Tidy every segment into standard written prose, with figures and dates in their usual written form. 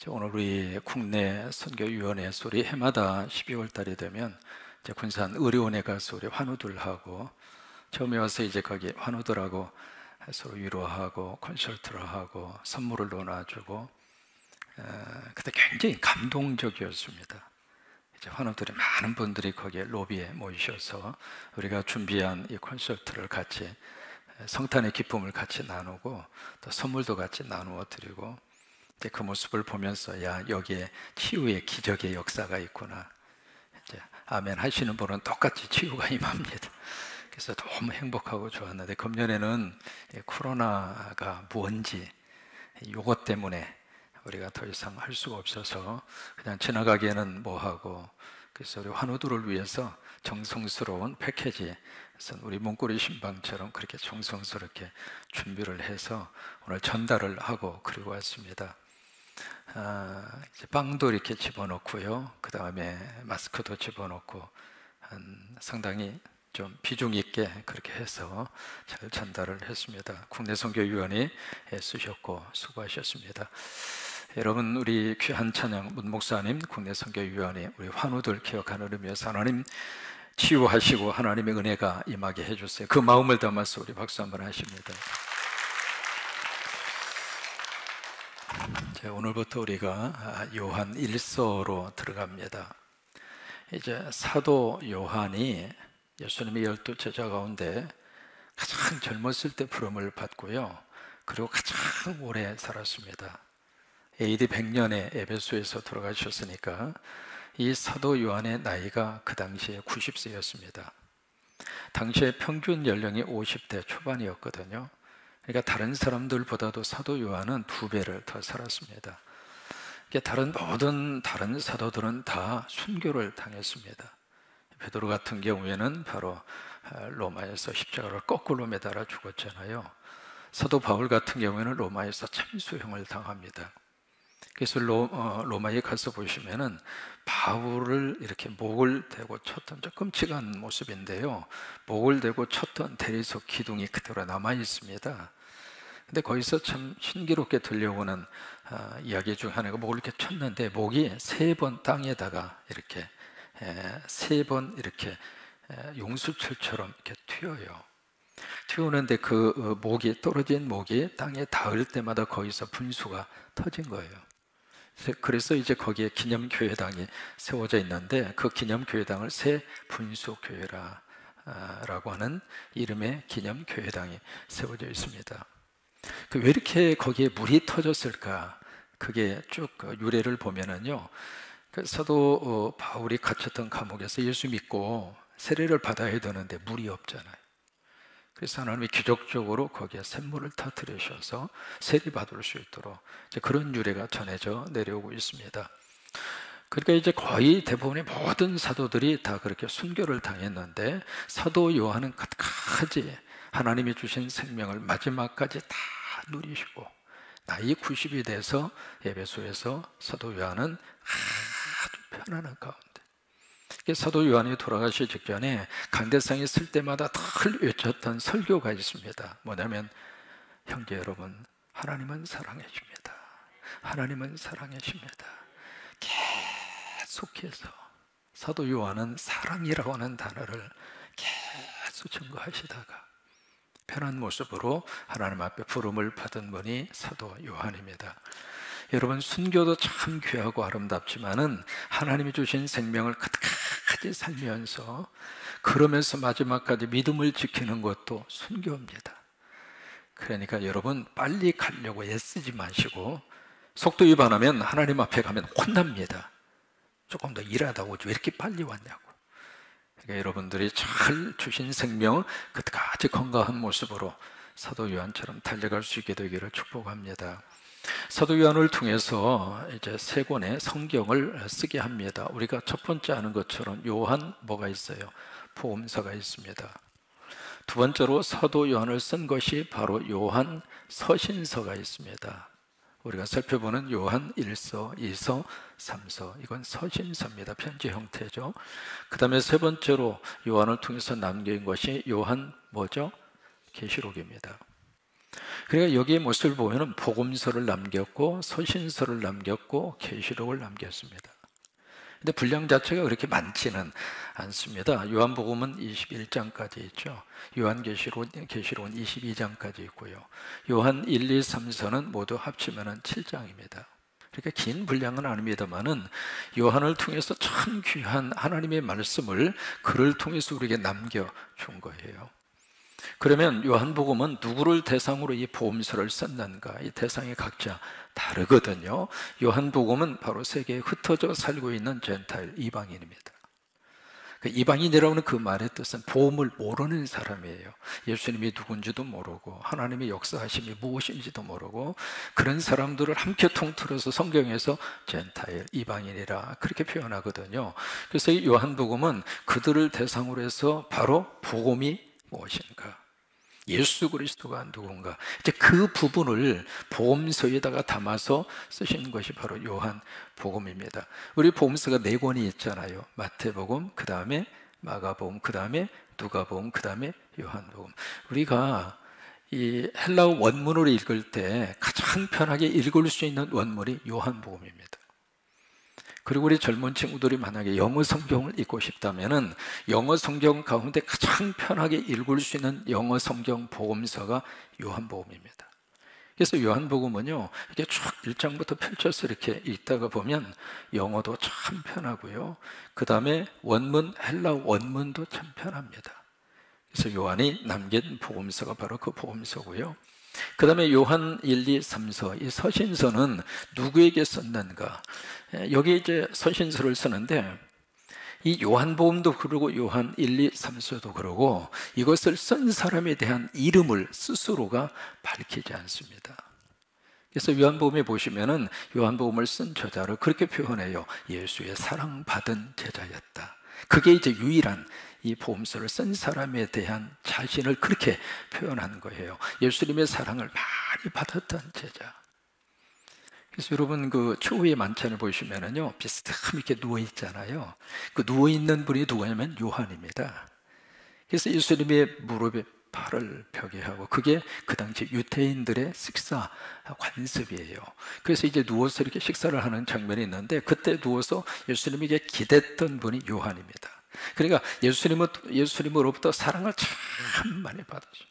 오늘 우리 국내 선교위원회 우리 해마다 12월 달이 되면 이제 군산 의료원에 가서 우리 환우들하고 처음에 와서 이제 거기 환우들하고 서로 위로하고 컨설트를 하고 선물을 나눠주고 그때 굉장히 감동적이었습니다. 이제 환우들이 많은 분들이 거기에 로비에 모이셔서 우리가 준비한 이 콘서트를 같이 성탄의 기쁨을 같이 나누고 또 선물도 같이 나누어 드리고 이제 그 모습을 보면서 야 여기에 치유의 기적의 역사가 있구나. 이제 아멘 하시는 분은 똑같이 치유가 임합니다. 그래서 너무 행복하고 좋았는데 금년에는 코로나가 뭔지 요것 때문에 우리가 더 이상 할 수가 없어서 그냥 지나가기에는 뭐하고 그래서 우리 환우들을 위해서 정성스러운 패키지 우리 문고리 신방처럼 그렇게 정성스럽게 준비를 해서 오늘 전달을 하고 그리고 왔습니다. 이제 빵도 이렇게 집어넣고요. 그 다음에 마스크도 집어넣고 상당히 좀 비중 있게 그렇게 해서 잘 전달을 했습니다. 국내 선교위원이 애쓰셨고 수고하셨습니다. 여러분 우리 귀한 찬양 문 목사님 국내 선교위원회 우리 환우들 기억하는 의미에서 하나님 치유하시고 하나님의 은혜가 임하게 해주세요. 그 마음을 담아서 우리 박수 한번 하십니다. 오늘부터 우리가 요한 1서로 들어갑니다. 이제 사도 요한이 예수님의 12 제자 가운데 가장 젊었을 때 부름을 받고요. 그리고 가장 오래 살았습니다. AD 100년에 에베소에서 돌아가셨으니까 이 사도 요한의 나이가 그 당시에 90세였습니다. 당시에 평균 연령이 50대 초반이었거든요. 그러니까 다른 사람들보다도 사도 요한은 2배를 더 살았습니다. 모든 다른 사도들은 다 순교를 당했습니다. 베드로 같은 경우에는 바로 로마에서 십자가를 거꾸로 매달아 죽었잖아요. 사도 바울 같은 경우에는 로마에서 참수형을 당합니다. 그래서 로마에 가서 보시면은 바울을 이렇게 목을 대고 쳤던 좀 끔찍한 모습인데요. 목을 대고 쳤던 대리석 기둥이 그대로 남아 있습니다. 근데 거기서 참 신기롭게 들려오는 이야기 중 하나가 목을 이렇게 쳤는데 목이 3번 땅에다가 이렇게 3번 이렇게 용수철처럼 이렇게 튀어요. 튀우는데 그 목이 떨어진 목이 땅에 닿을 때마다 거기서 분수가 터진 거예요. 그래서 이제 거기에 기념교회당이 세워져 있는데 그 기념교회당을 새 분수교회라 라고 하는 이름의 기념교회당이 세워져 있습니다. 왜 이렇게 거기에 물이 터졌을까? 그게 쭉 유래를 보면은요, 사도 바울이 갇혔던 감옥에서 예수 믿고 세례를 받아야 되는데 물이 없잖아요. 그래서 하나님이 기적적으로 거기에 샘물을 터뜨리셔서 세례 받을 수 있도록 이제 그런 유래가 전해져 내려오고 있습니다. 그러니까 이제 거의 대부분의 모든 사도들이 다 그렇게 순교를 당했는데 사도 요한은 끝까지 하나님이 주신 생명을 마지막까지 다 누리시고 나이 90이 돼서 에베소에서 사도 요한은 아주 편안한 가운데 사도 요한이 돌아가시기 직전에 강대상에 쓸 때마다 늘 외쳤던 설교가 있습니다. 뭐냐면 형제 여러분 하나님은 사랑이십니다. 하나님은 사랑이십니다. 계속해서 사도 요한은 사랑이라고 하는 단어를 계속 증거하시다가 편한 모습으로 하나님 앞에 부름을 받은 분이 사도 요한입니다. 여러분 순교도 참 귀하고 아름답지만은 하나님이 주신 생명을 끝까지 살면서 그러면서 마지막까지 믿음을 지키는 것도 순교입니다. 그러니까 여러분 빨리 가려고 애쓰지 마시고 속도 위반하면 하나님 앞에 가면 혼납니다. 조금 더 일하다 오지 왜 이렇게 빨리 왔냐고. 그러니까 여러분들이 잘 주신 생명 끝까지 건강한 모습으로 사도 요한처럼 달려갈 수 있게 되기를 축복합니다. 사도 요한을 통해서 이제 3권의 성경을 쓰게 합니다. 우리가 첫 번째 아는 것처럼 요한 뭐가 있어요? 복음서가 있습니다. 두 번째로 사도 요한을 쓴 것이 바로 요한 서신서가 있습니다. 우리가 살펴보는 요한 1서, 2서, 3서 이건 서신서입니다. 편지 형태죠. 그 다음에 세 번째로 요한을 통해서 남긴 것이 요한 뭐죠? 계시록입니다. 그러니까 여기에 모습을 보면은 복음서를 남겼고 서신서를 남겼고 계시록을 남겼습니다. 근데 분량 자체가 그렇게 많지는 않습니다. 요한복음은 21장까지 있죠. 요한계시록은 22장까지 있고요. 요한 1, 2, 3서는 모두 합치면 7장입니다. 그러니까 긴 분량은 아닙니다만은 요한을 통해서 참 귀한 하나님의 말씀을 그를 통해서 우리에게 남겨준 거예요. 그러면 요한복음은 누구를 대상으로 이 복음서를 썼는가? 이 대상이 각자 다르거든요. 요한복음은 바로 세계에 흩어져 살고 있는 젠타일 이방인입니다. 이방인이라고는 그 말의 뜻은 복음을 모르는 사람이에요. 예수님이 누군지도 모르고 하나님의 역사하심이 무엇인지도 모르고 그런 사람들을 함께 통틀어서 성경에서 젠타일 이방인이라 그렇게 표현하거든요. 그래서 이 요한복음은 그들을 대상으로 해서 바로 복음이 무엇인가, 예수 그리스도가 누군가, 이제 그 부분을 복음서에다가 담아서 쓰신 것이 바로 요한복음입니다. 우리 복음서가 4권이 있잖아요. 마태복음, 그 다음에 마가복음, 그 다음에 누가복음, 그 다음에 요한복음. 우리가 이 헬라어 원문으로 읽을 때 가장 편하게 읽을 수 있는 원문이 요한복음입니다. 그리고 우리 젊은 친구들이 만약에 영어 성경을 읽고 싶다면은 영어 성경 가운데 가장 편하게 읽을 수 있는 영어 성경 복음서가 요한복음입니다. 그래서 요한복음은요, 이게 쭉 1장부터 펼쳐서 이렇게 읽다가 보면 영어도 참 편하고요. 그 다음에 원문, 헬라 원문도 참 편합니다. 그래서 요한이 남긴 복음서가 바로 그 복음서고요. 그 다음에 요한 1, 2, 3서, 이 서신서는 누구에게 썼는가? 여기 이제 서신서를 쓰는데 이 요한복음도 그러고 요한 1, 2, 3서도 그러고 이것을 쓴 사람에 대한 이름을 스스로가 밝히지 않습니다. 그래서 요한복음에 보시면은 요한복음을 쓴 저자를 그렇게 표현해요. 예수의 사랑받은 제자였다. 그게 이제 유일한 이 복음서를 쓴 사람에 대한 자신을 그렇게 표현하는 거예요. 예수님의 사랑을 많이 받았던 제자. 그래서 여러분 그 최후의 만찬을 보시면은요, 비스듬히 이렇게 누워 있잖아요. 그 누워 있는 분이 누구냐면 요한입니다. 그래서 예수님의 무릎에 팔을 펴게 하고 그게 그 당시 유대인들의 식사 관습이에요. 그래서 이제 누워서 이렇게 식사를 하는 장면이 있는데 그때 누워서 예수님에게 기댔던 분이 요한입니다. 그러니까 예수님으로부터 사랑을 참 많이 받았어요.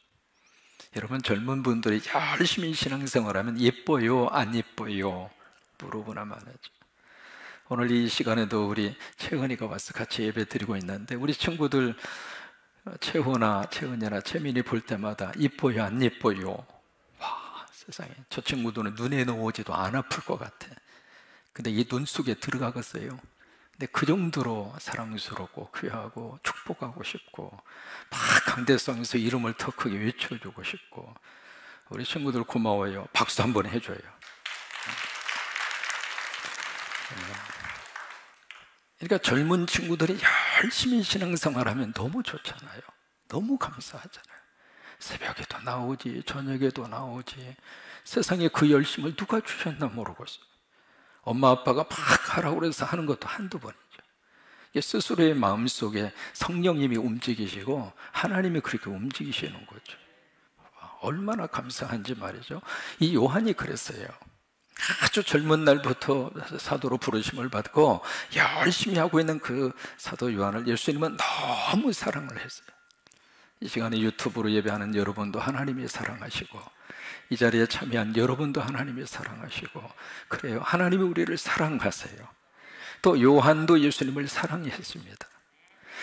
여러분 젊은 분들이 열심히 신앙생활하면 예뻐요, 안 예뻐요? 물어보나 말하죠. 오늘 이 시간에도 우리 채은이가 와서 같이 예배 드리고 있는데 우리 친구들 채훈아, 채은이나 채민이 볼 때마다 이뻐요, 안 예뻐요? 와, 세상에 저 친구들은 눈에 넣어오지도 안 아플 것 같아. 근데 이 눈 속에 들어가겠어요? 근데 그 정도로 사랑스럽고 귀하고 축복하고 싶고 막 강대성에서 이름을 더 크게 외쳐주고 싶고 우리 친구들 고마워요. 박수 한번 해줘요. 그러니까 젊은 친구들이 열심히 신앙생활하면 너무 좋잖아요. 너무 감사하잖아요. 새벽에도 나오지 저녁에도 나오지 세상에 그 열심을 누가 주셨나 모르겠어요. 엄마 아빠가 막 하라고 그래서 하는 것도 한두 번이죠. 스스로의 마음속에 성령님이 움직이시고 하나님이 그렇게 움직이시는 거죠. 얼마나 감사한지 말이죠. 이 요한이 그랬어요. 아주 젊은 날부터 사도로 부르심을 받고 열심히 하고 있는 그 사도 요한을 예수님은 너무 사랑을 했어요. 이 시간에 유튜브로 예배하는 여러분도 하나님이 사랑하시고 이 자리에 참여한 여러분도 하나님이 사랑하시고 그래요. 하나님이 우리를 사랑하세요. 또 요한도 예수님을 사랑했습니다.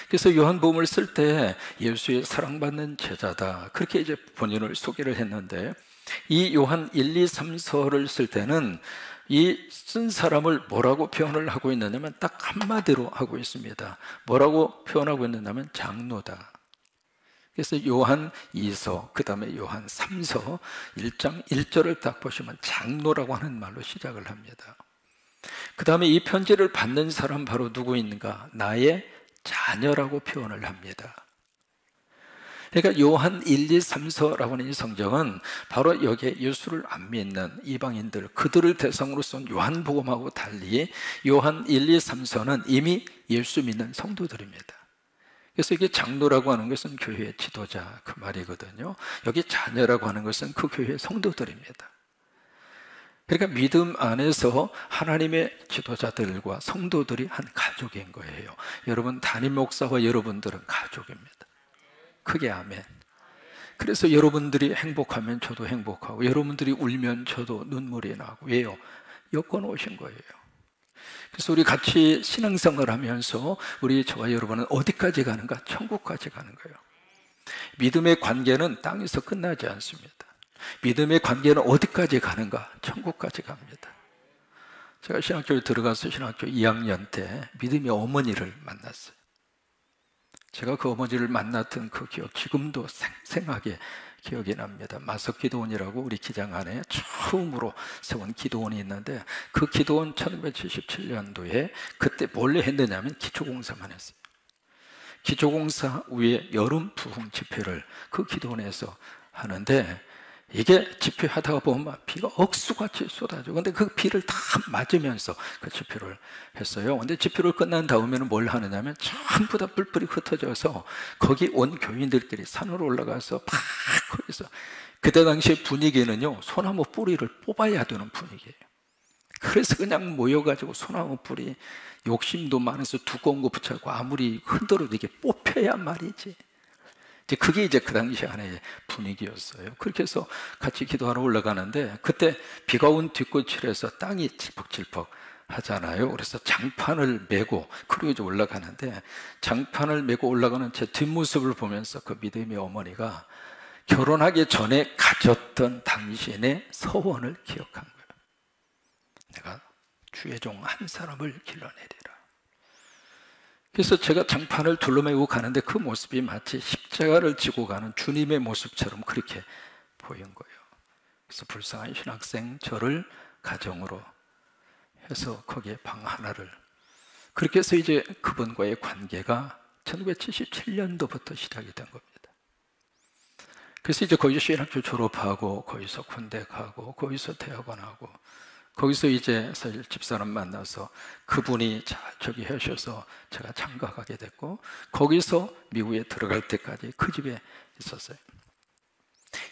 그래서 요한복음을 쓸 때 예수의 사랑받는 제자다 그렇게 이제 본인을 소개를 했는데 이 요한 1, 2, 3서를 쓸 때는 이 쓴 사람을 뭐라고 표현을 하고 있느냐면 딱 한마디로 하고 있습니다. 뭐라고 표현하고 있느냐면 장로다. 그래서 요한 2서, 그 다음에 요한 3서 1장 1절을 딱 보시면 장로라고 하는 말로 시작을 합니다. 그 다음에 이 편지를 받는 사람 바로 누구인가? 나의 자녀라고 표현을 합니다. 그러니까 요한 1, 2, 3서라고 하는 이 성경은 바로 여기에 예수를 안 믿는 이방인들 그들을 대상으로 쓴 요한복음하고 달리 요한 1, 2, 3서는 이미 예수 믿는 성도들입니다. 그래서 이게 장로라고 하는 것은 교회의 지도자 그 말이거든요. 여기 자녀라고 하는 것은 그 교회의 성도들입니다. 그러니까 믿음 안에서 하나님의 지도자들과 성도들이 한 가족인 거예요. 여러분 담임 목사와 여러분들은 가족입니다. 크게 아멘. 그래서 여러분들이 행복하면 저도 행복하고 여러분들이 울면 저도 눈물이 나고. 왜요? 여권 오신 거예요. 그래서 우리 같이 신앙생활을 하면서 저와 여러분은 어디까지 가는가? 천국까지 가는 거예요. 믿음의 관계는 땅에서 끝나지 않습니다. 믿음의 관계는 어디까지 가는가? 천국까지 갑니다. 제가 신학교에 들어가서 신학교 2학년 때 믿음의 어머니를 만났어요. 제가 그 어머니를 만났던 그 기억 지금도 생생하게 기억이 납니다. 마석기도원이라고 우리 기장 안에 처음으로 세운 기도원이 있는데 그 기도원 1977년도에 그때 뭘로 했느냐면 기초공사만 했어요. 기초공사 위에 여름 부흥 집회를 그 기도원에서 하는데 이게 집회하다가 보면 비가 억수같이 쏟아져. 근데 그 비를 다 맞으면서 그 집회를 했어요. 근데 집회를 끝난 다음에는 뭘 하느냐면 전부 다 뿔뿔이 흩어져서 거기 온 교인들끼리 산으로 올라가서 막 거기서 그때 당시의 분위기는요, 소나무 뿌리를 뽑아야 되는 분위기예요. 그래서 그냥 모여가지고 소나무 뿌리 욕심도 많아서 두꺼운 거 붙여갖고 아무리 흔들어도 이게 뽑혀야 말이지. 그게 이제 그 당시 안의 분위기였어요. 그렇게 해서 같이 기도하러 올라가는데 그때 비가 온 뒷꽃칠에서 땅이 칠퍽칠퍽 하잖아요. 그래서 장판을 메고 그리고 이제 올라가는데 장판을 메고 올라가는 제 뒷모습을 보면서 그 믿음의 어머니가 결혼하기 전에 가졌던 당신의 서원을 기억한 거예요. 내가 주의 종 한 사람을 길러내리라. 그래서 제가 장판을 둘러매고 가는데 그 모습이 마치 십자가를 지고 가는 주님의 모습처럼 그렇게 보인 거예요. 그래서 불쌍한 신학생 저를 가정으로 해서 거기에 방 하나를, 그렇게 해서 이제 그분과의 관계가 1977년도부터 시작이 된 겁니다. 그래서 이제 거기서 신학교 졸업하고 거기서 군대 가고 거기서 대학원 하고 거기서 이제 사실 집사람 만나서 그분이 저기 하셔서 제가 장가가게 됐고 거기서 미국에 들어갈 때까지 그 집에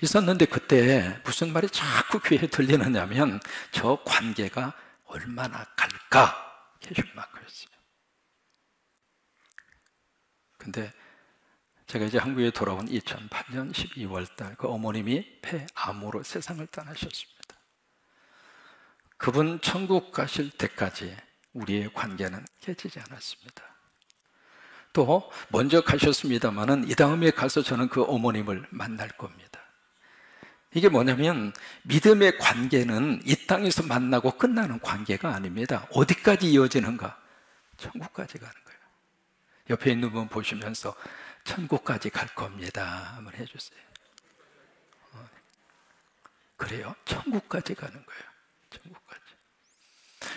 있었는데 그때 무슨 말이 자꾸 귀에 들리느냐면 저 관계가 얼마나 갈까 캐슐마크였어요. 근데 제가 이제 한국에 돌아온 2008년 12월 달 그 어머님이 폐암으로 세상을 떠나셨습니다. 그분 천국 가실 때까지 우리의 관계는 깨지지 않았습니다. 또 먼저 가셨습니다마는 이 다음에 가서 저는 그 어머님을 만날 겁니다. 이게 뭐냐면 믿음의 관계는 이 땅에서 만나고 끝나는 관계가 아닙니다. 어디까지 이어지는가? 천국까지 가는 거예요. 옆에 있는 분 보시면서 천국까지 갈 겁니다 한번 해주세요. 그래요, 천국까지 가는 거예요. 천국까지.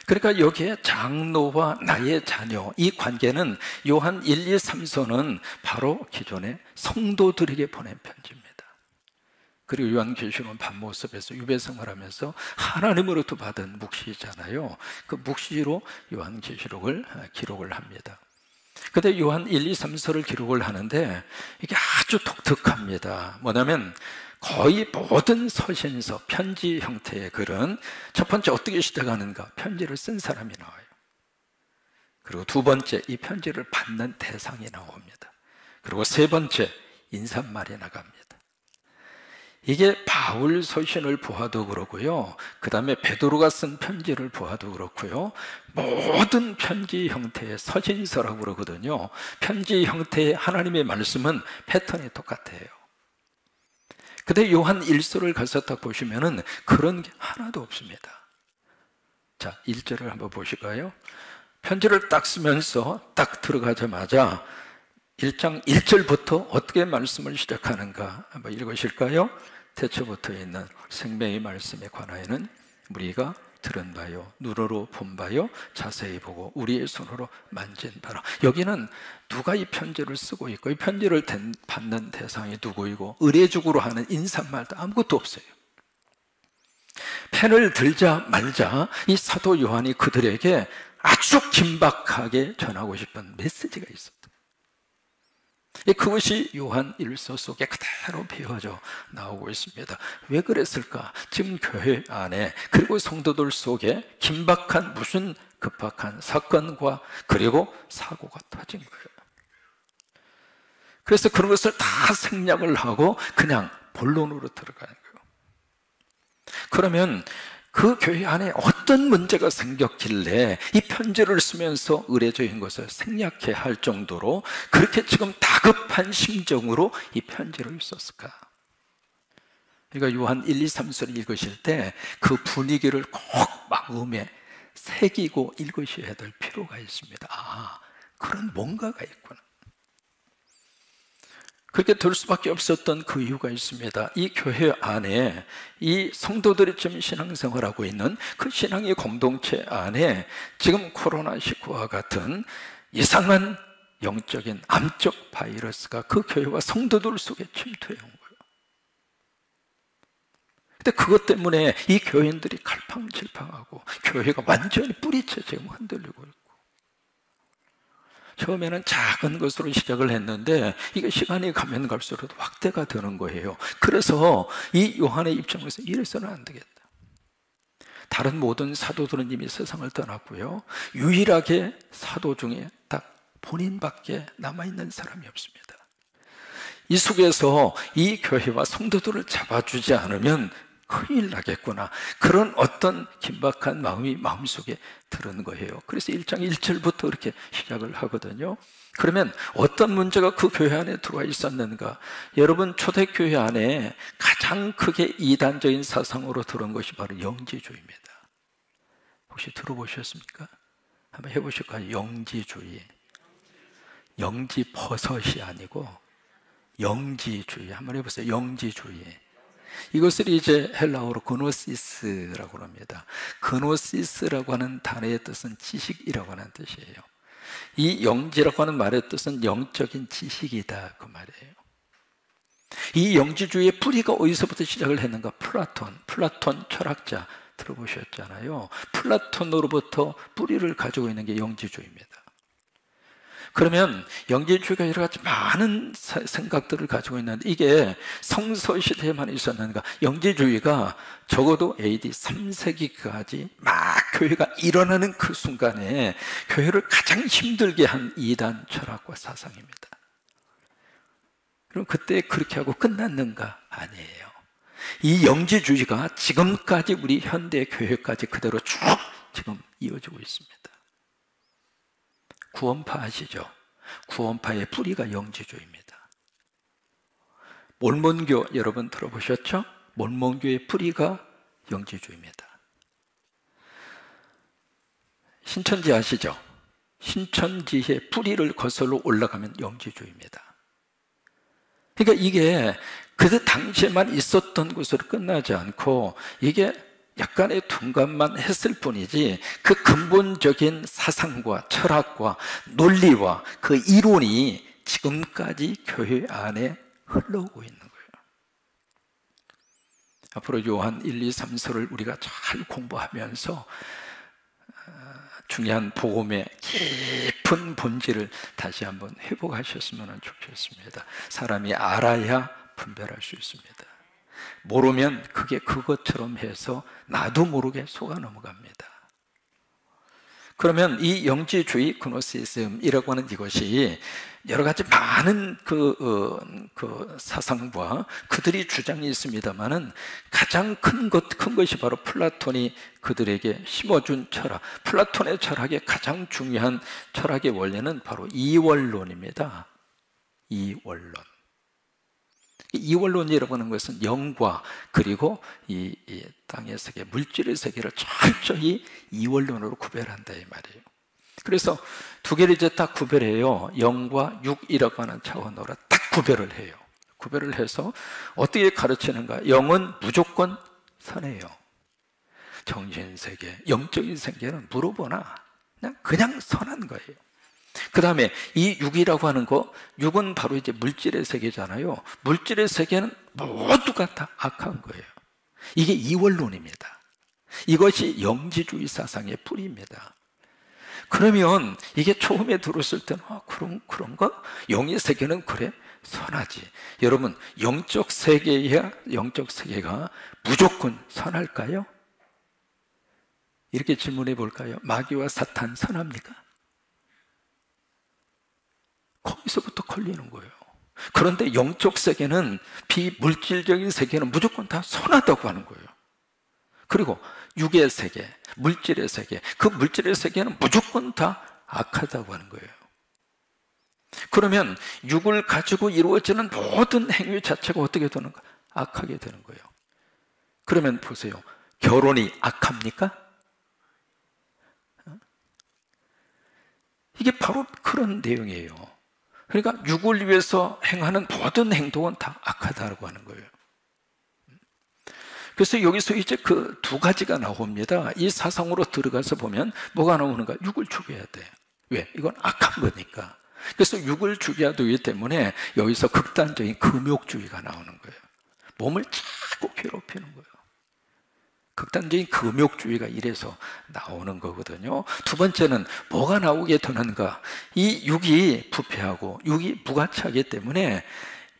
그러니까 여기에 장로와 나의 자녀, 이 관계는 요한 1, 2, 3서는 바로 기존의 성도들에게 보낸 편지입니다. 그리고 요한계시록은 반모습에서 유배생활하면서 하나님으로부터 받은 묵시잖아요. 그 묵시로 요한계시록을 기록을 합니다. 근데 요한 1, 2, 3서를 기록을 하는데 이게 아주 독특합니다. 뭐냐면 거의 모든 서신서, 편지 형태의 글은 첫 번째 어떻게 시작하는가? 편지를 쓴 사람이 나와요. 그리고 두 번째, 이 편지를 받는 대상이 나옵니다. 그리고 세 번째, 인사말이 나갑니다. 이게 바울 서신을 보아도 그렇고요, 그 다음에 베드로가 쓴 편지를 보아도 그렇고요, 모든 편지 형태의 서신서라고 그러거든요. 편지 형태의 하나님의 말씀은 패턴이 똑같아요. 근데 요한 1서를 가서 딱 보시면은 그런 게 하나도 없습니다. 자, 1절을 한번 보실까요? 편지를 딱 쓰면서 딱 들어가자마자 1장 1절부터 어떻게 말씀을 시작하는가 한번 읽으실까요? 태초부터 있는 생명의 말씀에 관하여는 우리가 들은 바요, 눈으로 본 바요, 자세히 보고 우리의 손으로 만진 바라. 여기는 누가 이 편지를 쓰고 있고 이 편지를 받는 대상이 누구이고 의례적으로 하는 인사말도 아무것도 없어요. 펜을 들자 말자 이 사도 요한이 그들에게 아주 긴박하게 전하고 싶은 메시지가 있었어요. 그것이 요한 1서 속에 그대로 배워져 나오고 있습니다. 왜 그랬을까? 지금 교회 안에 그리고 성도들 속에 긴박한 무슨 급박한 사건과 그리고 사고가 터진 거예요. 그래서 그런 것을 다 생략을 하고 그냥 본론으로 들어가는 거예요. 그러면 그 교회 안에 어떤 문제가 생겼길래 이 편지를 쓰면서 의례적인 것을 생략해야 할 정도로 그렇게 지금 다급한 심정으로 이 편지를 썼을까? 그러니까 요한 1, 2, 3서를 읽으실 때 그 분위기를 꼭 마음에 새기고 읽으셔야 될 필요가 있습니다. 아, 그런 뭔가가 있구나. 그렇게 될 수밖에 없었던 그 이유가 있습니다. 이 교회 안에 이 성도들이 지금 신앙생활하고 있는 그 신앙의 공동체 안에 지금 코로나19와 같은 이상한 영적인 암적 바이러스가 그 교회와 성도들 속에 침투해 온 거예요. 근데 그것 때문에 이 교인들이 갈팡질팡하고 교회가 완전히 뿌리째 지금 흔들리고 있고, 처음에는 작은 것으로 시작을 했는데 이게 시간이 가면 갈수록 확대가 되는 거예요. 그래서 이 요한의 입장에서 이래서는 안 되겠다. 다른 모든 사도들은 이미 세상을 떠났고요, 유일하게 사도 중에 딱 본인밖에 남아있는 사람이 없습니다. 이 속에서 이 교회와 성도들을 잡아주지 않으면 큰일 나겠구나, 그런 어떤 긴박한 마음이 마음속에 드는 거예요. 그래서 1장 1절부터 이렇게 시작을 하거든요. 그러면 어떤 문제가 그 교회 안에 들어와 있었는가? 여러분, 초대교회 안에 가장 크게 이단적인 사상으로 들어온 것이 바로 영지주의입니다. 혹시 들어보셨습니까? 한번 해보실까요? 영지주의. 영지버섯이 아니고 영지주의. 한번 해보세요. 영지주의. 이것을 이제 헬라어로 그노시스라고 합니다. 그노시스라고 하는 단어의 뜻은 지식이라고 하는 뜻이에요. 이 영지라고 하는 말의 뜻은 영적인 지식이다, 그 말이에요. 이 영지주의의 뿌리가 어디서부터 시작을 했는가? 플라톤 철학자 들어보셨잖아요. 플라톤으로부터 뿌리를 가지고 있는 게 영지주의입니다. 그러면 영지주의가 여러 가지 많은 생각들을 가지고 있는데 이게 성서시대에만 있었는가? 영지주의가 적어도 AD 3세기까지 막 교회가 일어나는 그 순간에 교회를 가장 힘들게 한 이단 철학과 사상입니다. 그럼 그때 그렇게 하고 끝났는가? 아니에요. 이 영지주의가 지금까지 우리 현대 교회까지 그대로 쭉 지금 이어지고 있습니다. 구원파 아시죠? 구원파의 뿌리가 영지주의입니다. 몰몬교 여러분 들어보셨죠? 몰몬교의 뿌리가 영지주의입니다. 신천지 아시죠? 신천지의 뿌리를 거슬러 올라가면 영지주의입니다. 그러니까 이게 그 당시에만 있었던 것으로 끝나지 않고 이게 약간의 둔감만 했을 뿐이지 그 근본적인 사상과 철학과 논리와 그 이론이 지금까지 교회 안에 흘러오고 있는 거예요. 앞으로 요한 1, 2, 3서를 우리가 잘 공부하면서 중요한 복음의 깊은 본질을 다시 한번 회복하셨으면 좋겠습니다. 사람이 알아야 분별할 수 있습니다. 모르면 그게 그것처럼 해서 나도 모르게 속아 넘어갑니다. 그러면 이 영지주의 그노시즘이라고 하는 이것이 여러 가지 많은 그 사상과 그들이 주장이 있습니다만은 가장 큰 것이 바로 플라톤이 그들에게 심어준 철학, 플라톤의 철학의 가장 중요한 철학의 원리는 바로 이원론입니다. 이원론. 이원론이라고 하는 것은 영과 그리고 이 땅의 세계, 물질의 세계를 철저히 이원론으로 구별한다 이 말이에요. 그래서 두 개를 이제 딱 구별해요. 영과 육이라고 하는 차원으로 딱 구별을 해요. 구별을 해서 어떻게 가르치는가? 영은 무조건 선해요. 정신세계, 영적인 세계는 물어보나 그냥 선한 거예요. 그 다음에 이 육이라고 하는 거, 육은 바로 이제 물질의 세계잖아요. 물질의 세계는 모두가 다 악한 거예요. 이게 이원론입니다. 이것이 영지주의 사상의 뿌리입니다. 그러면 이게 처음에 들었을 때는 그런가? 영의 세계는 그래? 선하지. 여러분, 영적 세계가 무조건 선할까요? 이렇게 질문해 볼까요? 마귀와 사탄 선합니까? 거기서부터 걸리는 거예요. 그런데 영적 세계는, 비물질적인 세계는 무조건 다 선하다고 하는 거예요. 그리고 육의 세계, 물질의 세계, 그 물질의 세계는 무조건 다 악하다고 하는 거예요. 그러면 육을 가지고 이루어지는 모든 행위 자체가 어떻게 되는가? 악하게 되는 거예요. 그러면 보세요. 결혼이 악합니까? 이게 바로 그런 내용이에요. 그러니까 육을 위해서 행하는 모든 행동은 다 악하다고 하는 거예요. 그래서 여기서 이제 그 두 가지가 나옵니다. 이 사상으로 들어가서 보면 뭐가 나오는가? 육을 죽여야 돼. 왜? 이건 악한 거니까. 그래서 육을 죽여야 되기 때문에 여기서 극단적인 금욕주의가 나오는 거예요. 몸을 자꾸 괴롭히는 거예요. 극단적인 금욕주의가 이래서 나오는 거거든요. 두 번째는 뭐가 나오게 되는가? 이 육이 부패하고 육이 무가치하기 때문에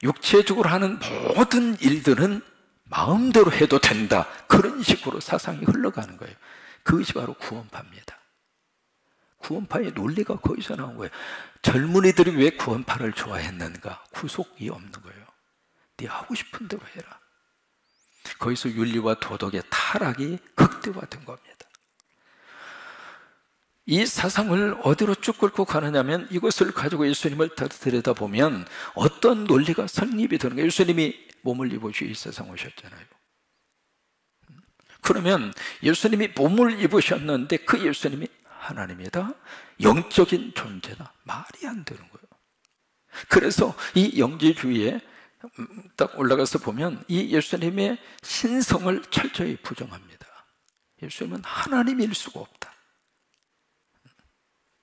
육체적으로 하는 모든 일들은 마음대로 해도 된다. 그런 식으로 사상이 흘러가는 거예요. 그것이 바로 구원파입니다. 구원파의 논리가 거기서 나온 거예요. 젊은이들이 왜 구원파를 좋아했는가? 구속이 없는 거예요. 네 하고 싶은 대로 해라. 거기서 윤리와 도덕의 타락이 극대화된 겁니다. 이 사상을 어디로 쭉 끌고 가느냐면, 이것을 가지고 예수님을 들여다보면 어떤 논리가 성립이 되는 거예요. 예수님이 몸을 입으시고 이 세상 오셨잖아요. 그러면 예수님이 몸을 입으셨는데 그 예수님이 하나님이다? 영적인 존재다? 말이 안 되는 거예요. 그래서 이 영지주의에 딱 올라가서 보면 이 예수님의 신성을 철저히 부정합니다. 예수님은 하나님일 수가 없다.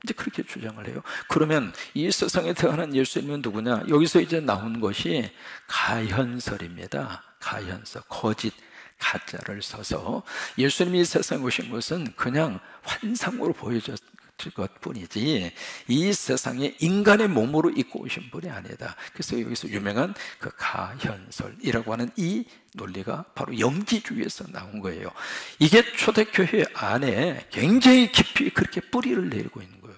이제 그렇게 주장을 해요. 그러면 이 세상에 태어난 예수님은 누구냐? 여기서 이제 나온 것이 가현설입니다. 가현설, 거짓, 가짜를 써서 예수님이 이 세상에 오신 것은 그냥 환상으로 보여졌을 것뿐이지 이 세상에 인간의 몸으로 입고 오신 분이 아니다. 그래서 여기서 유명한 그 가현설이라고 하는 이 논리가 바로 영지주의에서 나온 거예요. 이게 초대교회 안에 굉장히 깊이 그렇게 뿌리를 내리고 있는 거예요.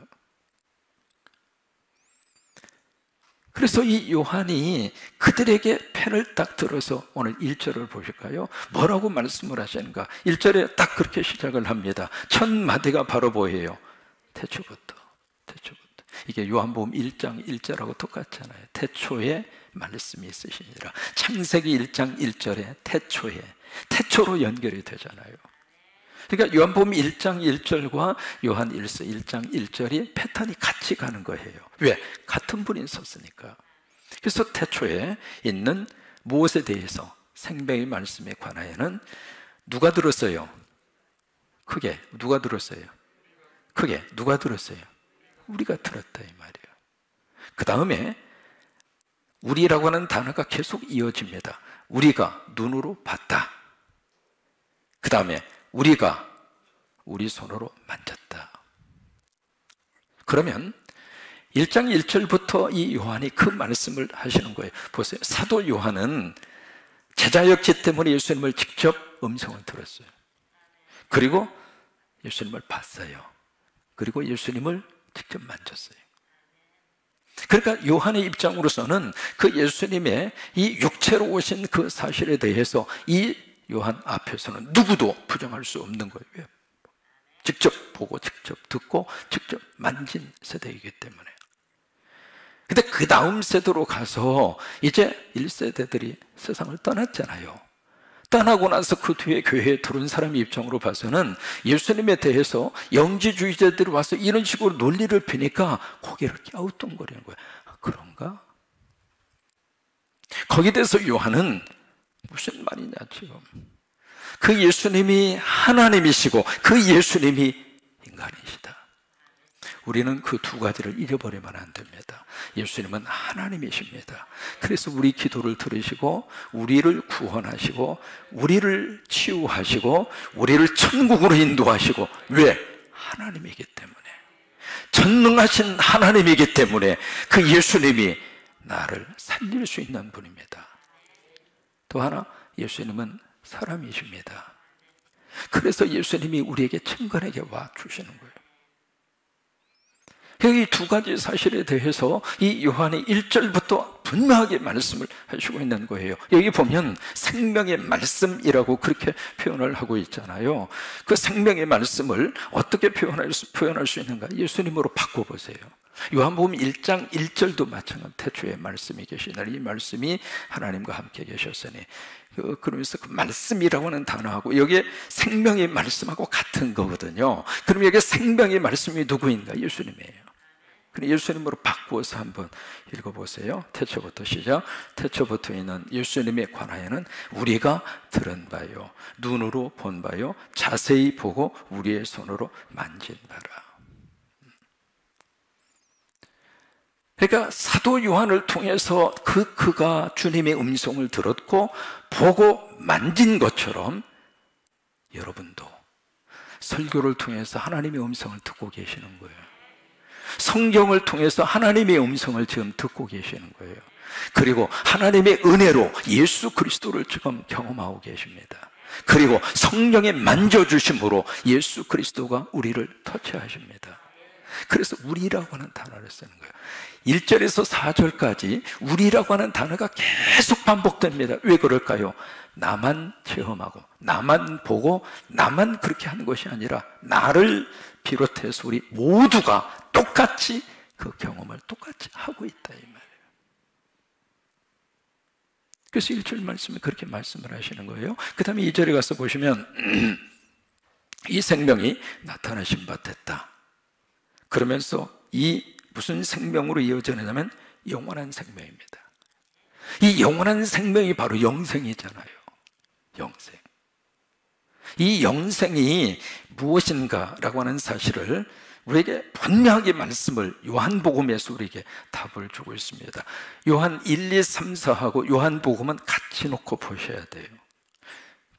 그래서 이 요한이 그들에게 펜을 딱 들어서 오늘 1절을 보실까요? 뭐라고 말씀을 하시는가? 1절에 딱 그렇게 시작을 합니다. 첫 마디가 바로 뭐예요? 태초부터. 이게 요한복음 1장 1절하고 똑같잖아요. 태초에 말씀이 있으시니라. 창세기 1장 1절에 태초로 연결이 되잖아요. 그러니까 요한복음 1장 1절과 요한 1서 1장 1절이 패턴이 같이 가는 거예요. 왜? 같은 분이 썼으니까. 그래서 태초에 있는 무엇에 대해서, 생명의 말씀에 관하여는 누가 들었어요? 크게 누가 들었어요? 크게 누가 들었어요? 우리가 들었다 이 말이에요. 그 다음에 우리라고 하는 단어가 계속 이어집니다. 우리가 눈으로 봤다. 그 다음에 우리가 우리 손으로 만졌다. 그러면 1장 1절부터 이 요한이 그 말씀을 하시는 거예요. 보세요. 사도 요한은 제자였기 때문에 예수님을 직접 음성을 들었어요. 그리고 예수님을 봤어요. 그리고 예수님을 직접 만졌어요. 그러니까 요한의 입장으로서는 그 예수님의 이 육체로 오신 그 사실에 대해서 이 요한 앞에서는 누구도 부정할 수 없는 거예요. 왜? 직접 보고 직접 듣고 직접 만진 세대이기 때문에. 근데 그 다음 세대로 가서 이제 1세대들이 세상을 떠났잖아요. 떠나고 나서 그 뒤에 교회에 들어온 사람의 입장으로 봐서는 예수님에 대해서 영지주의자들이 와서 이런 식으로 논리를 피니까 고개를 갸우뚱거리는 거예요. 아, 그런가? 거기에 대해서 요한은 무슨 말이냐 지금. 그 예수님이 하나님이시고 그 예수님이 인간이시다. 우리는 그 두 가지를 잃어버리면 안 됩니다. 예수님은 하나님이십니다. 그래서 우리 기도를 들으시고 우리를 구원하시고 우리를 치유하시고 우리를 천국으로 인도하시고, 왜? 하나님이기 때문에. 전능하신 하나님이기 때문에 그 예수님이 나를 살릴 수 있는 분입니다. 또 하나, 예수님은 사람이십니다. 그래서 예수님이 우리에게 천간에게 와 주시는 거예요. 이 두 가지 사실에 대해서 이 요한이 1절부터 분명하게 말씀을 하시고 있는 거예요. 여기 보면 생명의 말씀이라고 그렇게 표현을 하고 있잖아요. 그 생명의 말씀을 어떻게 표현할 수 있는가? 예수님으로 바꿔보세요. 요한복음 1장 1절도 마찬가지로 태초에 말씀이 계시나니 이 말씀이 하나님과 함께 계셨으니, 그러면서 그 말씀이라고 하는 단어하고 여기에 생명의 말씀하고 같은 거거든요. 그럼 여기 생명의 말씀이 누구인가? 예수님이에요. 그럼 예수님으로 바꾸어서 한번 읽어보세요. 태초부터 시작. 태초부터 있는 예수님에 관하여는 우리가 들은 바요, 눈으로 본 바요, 자세히 보고 우리의 손으로 만진 바라. 그러니까 사도 요한을 통해서 그가 주님의 음성을 들었고 보고 만진 것처럼 여러분도 설교를 통해서 하나님의 음성을 듣고 계시는 거예요. 성경을 통해서 하나님의 음성을 지금 듣고 계시는 거예요. 그리고 하나님의 은혜로 예수 그리스도를 지금 경험하고 계십니다. 그리고 성령의 만져주심으로 예수 그리스도가 우리를 터치하십니다. 그래서 우리라고 하는 단어를 쓰는 거예요. 1절에서 4절까지 우리라고 하는 단어가 계속 반복됩니다. 왜 그럴까요? 나만 체험하고 나만 보고 나만 그렇게 하는 것이 아니라 나를 비롯해서 우리 모두가 똑같이 그 경험을 똑같이 하고 있다, 이 말이에요. 그래서 1절 말씀에 그렇게 말씀을 하시는 거예요. 그 다음에 2절에 가서 보시면 이 생명이 나타나신 바 됐다. 그러면서 이 무슨 생명으로 이어지느냐면 영원한 생명입니다. 이 영원한 생명이 바로 영생이잖아요. 영생. 이 영생이 무엇인가라고 하는 사실을 우리에게 분명하게 말씀을 요한복음에서 우리에게 답을 주고 있습니다. 요한 1, 2, 3, 4하고 요한복음은 같이 놓고 보셔야 돼요.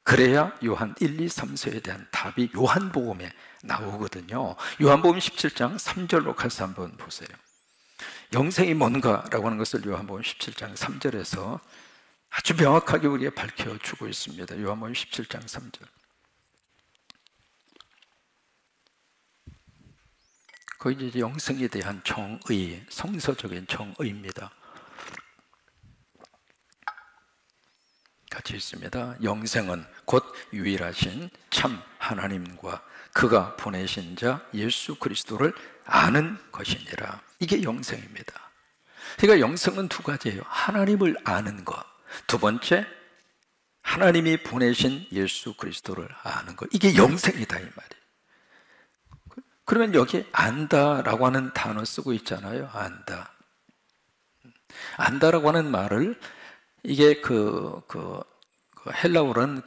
그래야 요한 1, 2, 3, 4에 대한 답이 요한복음에 나오거든요. 요한복음 17장 3절로 가서 한번 보세요. 영생이 뭔가라고 하는 것을 요한복음 17장 3절에서 아주 명확하게 우리에게 밝혀주고 있습니다. 요한복음 17장 3절. 거기 이제 영생에 대한 정의, 성서적인 정의입니다. 같이 있습니다. 영생은 곧 유일하신 참 하나님과 그가 보내신 자 예수 그리스도를 아는 것이니라. 이게 영생입니다. 그러니까 영생은 두 가지예요. 하나님을 아는 것, 두 번째 하나님이 보내신 예수 그리스도를 아는 것. 이게 영생이다, 이 말이에요. 그러면 여기 안다라고 하는 단어 쓰고 있잖아요. 안다. 안다라고 하는 말을 이게 헬라어로는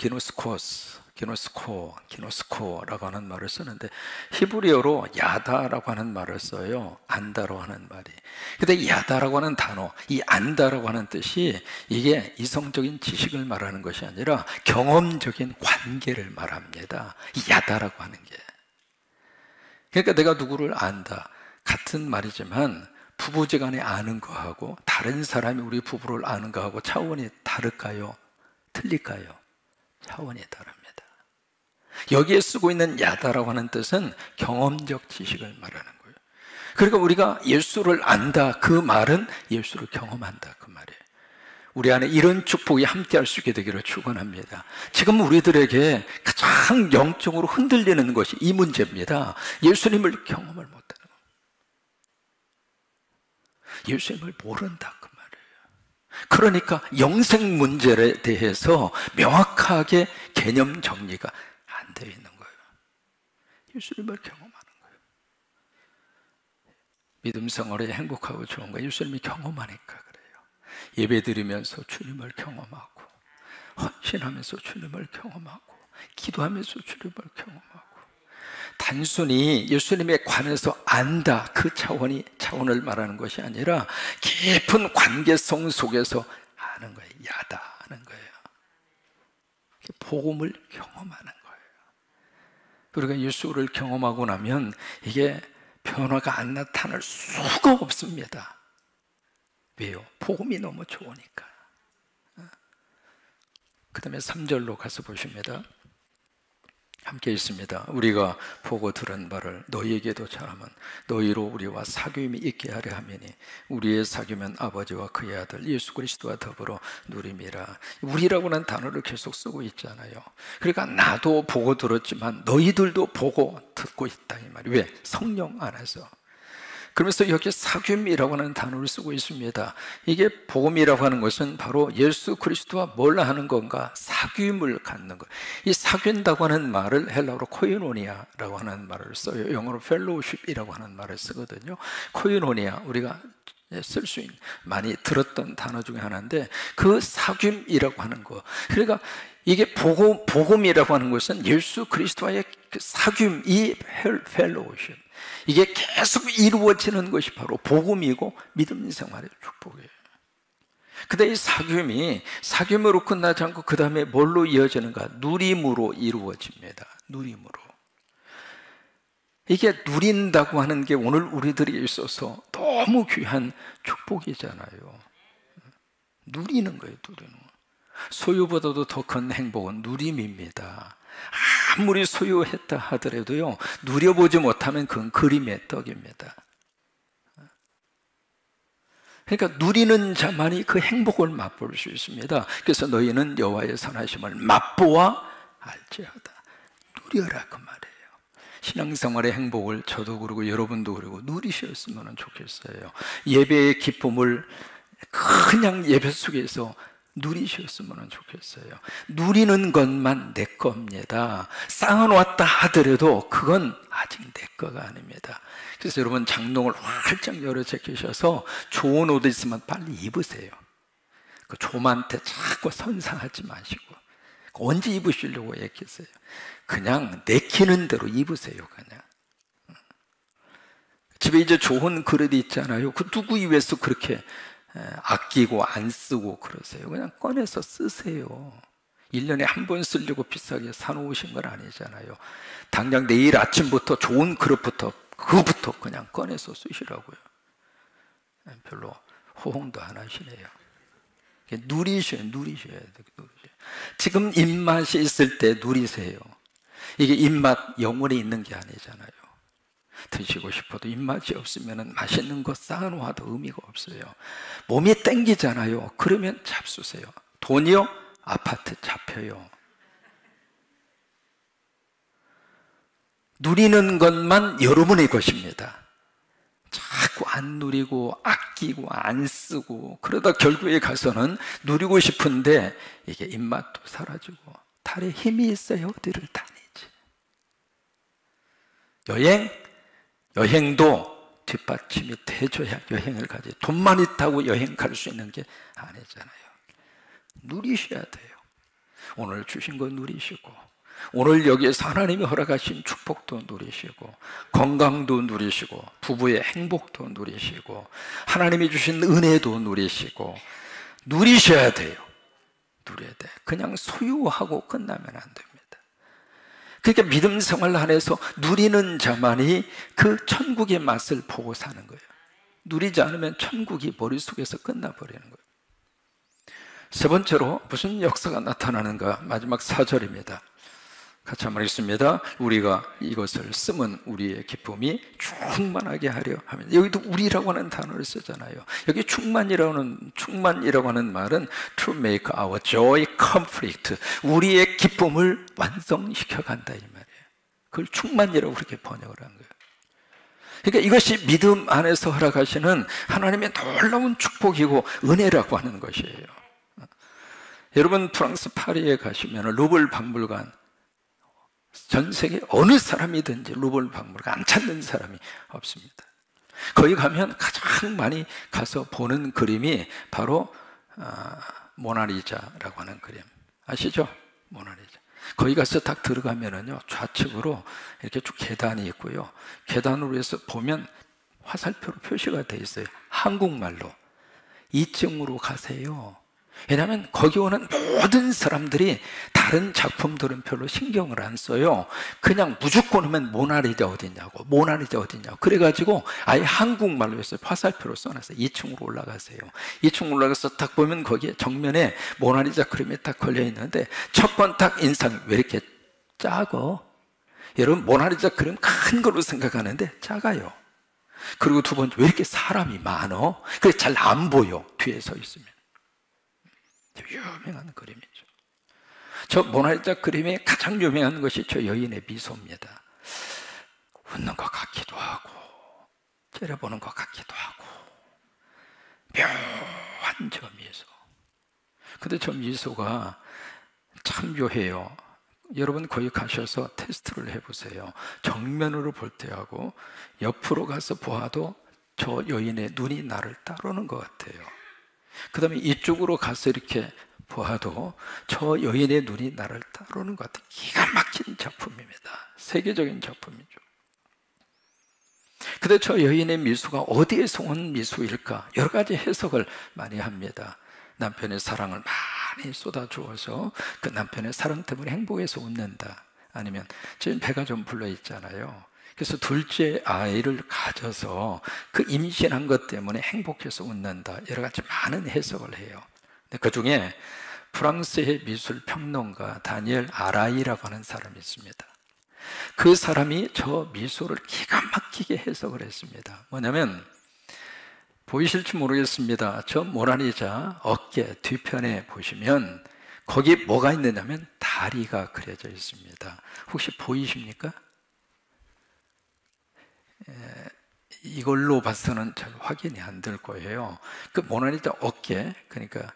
기노스코라고 하는 말을 쓰는데 히브리어로 야다라고 하는 말을 써요. 안다라고 하는 말이. 근데 야다라고 하는 단어, 이 안다라고 하는 뜻이 이게 이성적인 지식을 말하는 것이 아니라 경험적인 관계를 말합니다. 이 야다라고 하는 게. 그러니까 내가 누구를 안다, 같은 말이지만 부부지간에 아는 거하고 다른 사람이 우리 부부를 아는 거하고 차원이 다를까요? 틀릴까요? 차원이 다릅니다. 여기에 쓰고 있는 야다라고 하는 뜻은 경험적 지식을 말하는 거예요. 그러니까 우리가 예수를 안다, 그 말은 예수를 경험한다, 그 말이에요. 우리 안에 이런 축복이 함께 할 수 있게 되기를 축원합니다. 지금 우리들에게 가장 영적으로 흔들리는 것이 이 문제입니다. 예수님을 경험을 못하는 것. 예수님을 모른다, 그 말이에요. 그러니까 영생 문제에 대해서 명확하게 개념 정리가 안 되어 있는 거예요. 예수님을 경험하는 거예요. 믿음 생활에 행복하고 좋은 거 예수님이 경험하니까 그래요. 예배 드리면서 주님을 경험하고, 헌신하면서 주님을 경험하고, 기도하면서 주님을 경험하고, 단순히 예수님에 관해서 안다, 그 차원을 말하는 것이 아니라 깊은 관계성 속에서 아는 거예요. 야다하는 거예요. 복음을 경험하는 거예요. 우리가 예수를 경험하고 나면 이게 변화가 안 나타날 수가 없습니다. 왜요? 복음이 너무 좋으니까. 그 다음에 3절로 가서 보십니다. 함께 있습니다. 우리가 보고 들은 바를 너희에게도 전하면 너희로 우리와 사귐이 있게 하려 함이니 우리의 사귐은 아버지와 그의 아들 예수 그리스도와 더불어 누림이라. 우리라고는 단어를 계속 쓰고 있잖아요. 그러니까 나도 보고 들었지만 너희들도 보고 듣고 있다 이 말이에요. 왜? 성령 안에서. 그러면서 여기 사귐이라고 하는 단어를 쓰고 있습니다. 이게 복음이라고 하는 것은 바로 예수 그리스도와 뭘 하는 건가? 사귐을 갖는 것. 이 사귄다고 하는 말을 헬라어로 코이노니아라고 하는 말을 써요. 영어로 펠로우십이라고 하는 말을 쓰거든요. 코이노니아, 우리가 쓸 수 있는, 많이 들었던 단어 중에 하나인데 그 사귐이라고 하는 거. 그러니까 이게 복음이라고 하는 것은 예수 그리스도와의 그 사귐, 이 펠로우십, 이게 계속 이루어지는 것이 바로 복음이고 믿음 생활의 축복이에요. 근데 이 사귐으로 끝나지 않고 그 다음에 뭘로 이어지는가? 누림으로 이루어집니다. 누림으로. 이게 누린다고 하는 게 오늘 우리들이 있어서 너무 귀한 축복이잖아요. 누리는 거예요, 누리는 거. 소유보다도 더 큰 행복은 누림입니다. 아무리 소유했다 하더라도요, 누려보지 못하면 그건 그림의 떡입니다. 그러니까 누리는 자만이 그 행복을 맛볼 수 있습니다. 그래서 너희는 여호와의 선하심을 맛보아 알지어다. 누려라 그 말이에요. 신앙생활의 행복을 저도 그러고 여러분도 그러고 누리셨으면 좋겠어요. 예배의 기쁨을 그냥 예배 속에서 누리셨으면 좋겠어요. 누리는 것만 내 겁니다. 쌓아놓았다 하더라도 그건 아직 내 거가 아닙니다. 그래서 여러분 장롱을 활짝 열어 제끼셔서 좋은 옷 있으면 빨리 입으세요. 그 좀한테 자꾸 선상하지 마시고 언제 입으시려고 애끼세요. 그냥 내키는 대로 입으세요. 그냥 집에 이제 좋은 그릇이 있잖아요. 그 누구 위해서 그렇게 아끼고 안 쓰고 그러세요. 그냥 꺼내서 쓰세요. 1년에 한 번 쓰려고 비싸게 사놓으신 건 아니잖아요. 당장 내일 아침부터 좋은 그릇부터 그거부터 그냥 꺼내서 쓰시라고요. 별로 호응도 안 하시네요. 누리셔야 돼요. 지금 입맛이 있을 때 누리세요. 이게 입맛 영원히 있는 게 아니잖아요. 드시고 싶어도 입맛이 없으면 맛있는 거 쌓아놓아도 의미가 없어요. 몸이 땡기잖아요. 그러면 잡수세요. 돈이요? 아파트 잡혀요. 누리는 것만 여러분의 것입니다. 자꾸 안 누리고 아끼고 안 쓰고 그러다 결국에 가서는 누리고 싶은데 이게 입맛도 사라지고 달에 힘이 있어야 어디를 다니지. 여행도 뒷받침이 돼줘야 여행을 가지. 돈만 있다고 여행 갈 수 있는 게 아니잖아요. 누리셔야 돼요. 오늘 주신 거 누리시고, 오늘 여기에서 하나님이 허락하신 축복도 누리시고, 건강도 누리시고, 부부의 행복도 누리시고, 하나님이 주신 은혜도 누리시고, 누리셔야 돼요. 누려야 돼. 그냥 소유하고 끝나면 안 됩니다. 그러니까 믿음 생활 안에서 누리는 자만이 그 천국의 맛을 보고 사는 거예요. 누리지 않으면 천국이 머릿속에서 끝나버리는 거예요. 세 번째로 무슨 역사가 나타나는가? 마지막 4절입니다. 같이 한번 읽습니다. 우리가 이것을 쓰면 우리의 기쁨이 충만하게 하려 하면, 여기도 우리라고 하는 단어를 쓰잖아요. 여기 충만이라고 하는 말은 to make our joy complete, 우리의 기쁨을 완성시켜 간다 이 말이에요. 그걸 충만이라고 그렇게 번역을 한 거예요. 그러니까 이것이 믿음 안에서 허락하시는 하나님의 놀라운 축복이고 은혜라고 하는 것이에요. 여러분 프랑스 파리에 가시면 루블 박물관, 전 세계 어느 사람이든지 루블 박물관 안 찾는 사람이 없습니다. 거기 가면 가장 많이 가서 보는 그림이 바로 모나리자라고 하는 그림 아시죠? 모나리자. 거기 가서 딱 들어가면은요, 좌측으로 이렇게 쭉 계단이 있고요, 계단으로 해서 보면 화살표로 표시가 돼 있어요. 한국말로 2층으로 가세요. 왜냐하면 거기 오는 모든 사람들이 다른 작품들은 별로 신경을 안 써요. 그냥 무조건 하면 모나리자 어딨냐고, 모나리자 어딨냐고. 그래가지고 아예 한국말로 했어요. 화살표로 써놨어요. 2층으로 올라가세요. 2층 올라가서 딱 보면 거기에 정면에 모나리자 그림이 딱 걸려 있는데, 첫 번 딱 인상이 왜 이렇게 작어? 여러분, 모나리자 그림 큰 걸로 생각하는데 작아요. 그리고 두 번째, 왜 이렇게 사람이 많어? 그게 잘 안 보여, 뒤에 서 있으면. 유명한 그림이죠. 저 모나리자 그림의 가장 유명한 것이 저 여인의 미소입니다. 웃는 것 같기도 하고 째려보는 것 같기도 하고 묘한 저 미소. 근데 저 미소가 참 묘해요. 여러분 거기 가셔서 테스트를 해보세요. 정면으로 볼 때하고 옆으로 가서 보아도 저 여인의 눈이 나를 따르는 것 같아요. 그 다음에 이쪽으로 가서 이렇게 보아도 저 여인의 눈이 나를 따르는 것 같아요. 기가 막힌 작품입니다. 세계적인 작품이죠. 근데 저 여인의 미소가 어디에서 온 미소일까? 여러 가지 해석을 많이 합니다. 남편의 사랑을 많이 쏟아주어서 그 남편의 사랑 때문에 행복해서 웃는다. 아니면 지금 배가 좀 불러 있잖아요. 그래서 둘째 아이를 가져서 그 임신한 것 때문에 행복해서 웃는다. 여러 가지 많은 해석을 해요. 그 중에 프랑스의 미술 평론가 다니엘 아라이라고 하는 사람이 있습니다. 그 사람이 저 미소를 기가 막히게 해석을 했습니다. 뭐냐면 보이실지 모르겠습니다. 저 모나리자 어깨 뒤편에 보시면 거기 뭐가 있느냐면 다리가 그려져 있습니다. 혹시 보이십니까? 이걸로 봐서는 잘 확인이 안 될 거예요. 그 모나리자 어깨, 그러니까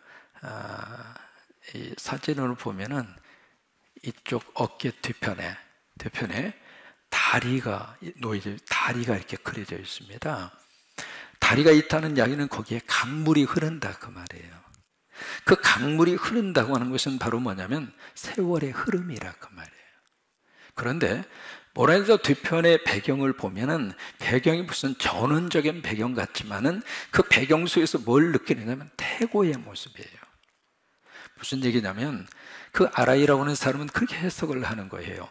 이 사진을 보면은 이쪽 어깨 뒤편에 다리가 이렇게 그려져 있습니다. 다리가 있다는 이야기는 거기에 강물이 흐른다 그 말이에요. 그 강물이 흐른다고 하는 것은 바로 뭐냐면 세월의 흐름이라 그 말이에요. 그런데 모나리자 뒤편의 배경을 보면은 배경이 무슨 전원적인 배경 같지만은 그 배경 속에서 뭘 느끼느냐면 태고의 모습이에요. 무슨 얘기냐면 그 아라이라고 하는 사람은 그렇게 해석을 하는 거예요.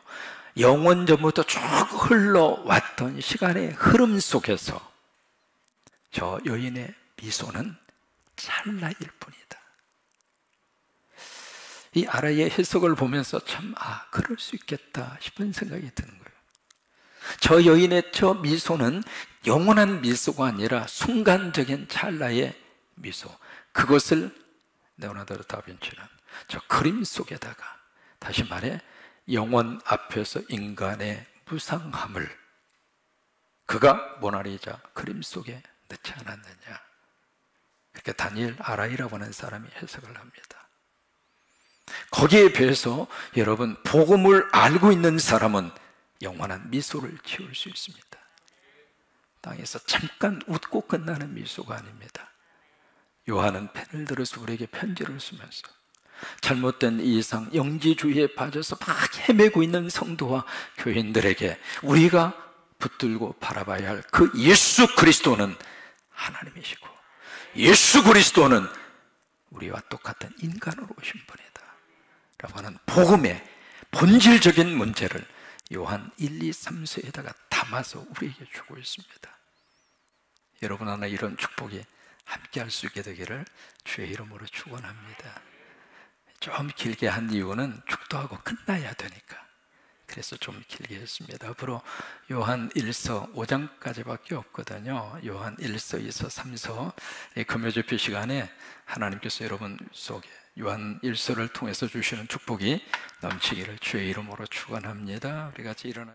영원 전부터 쭉 흘러왔던 시간의 흐름 속에서 저 여인의 미소는 찰나일 뿐이다. 이 아라이의 해석을 보면서 참 그럴 수 있겠다 싶은 생각이 드는 거예요. 저 여인의 저 미소는 영원한 미소가 아니라 순간적인 찰나의 미소, 그것을 레오나르도 다빈치는 저 그림 속에다가, 다시 말해 영원 앞에서 인간의 무상함을 그가 모나리자 그림 속에 넣지 않았느냐, 그렇게 다니엘 아라이라고 하는 사람이 해석을 합니다. 거기에 비해서 여러분, 복음을 알고 있는 사람은 영원한 미소를 지을 수 있습니다. 땅에서 잠깐 웃고 끝나는 미소가 아닙니다. 요한은 펜을 들어서 우리에게 편지를 쓰면서 잘못된 이상 영지주의에 빠져서 막 헤매고 있는 성도와 교인들에게 우리가 붙들고 바라봐야 할 그 예수 그리스도는 하나님이시고 예수 그리스도는 우리와 똑같은 인간으로 오신 분이다 라고 하는 복음의 본질적인 문제를 요한 1, 2, 3서에다가 담아서 우리에게 주고 있습니다. 여러분 하나 이런 축복이 함께 할 수 있게 되기를 주의 이름으로 축원합니다. 좀 길게 한 이유는 축도하고 끝나야 되니까 그래서 좀 길게 했습니다. 앞으로 요한 1서 5장까지밖에 없거든요. 요한 1서, 2서, 3서 금요집회 시간에 하나님께서 여러분 속에 요한 1서를 통해서 주시는 축복이 넘치기를 주의 이름으로 축원합니다. 우리 같이 일어나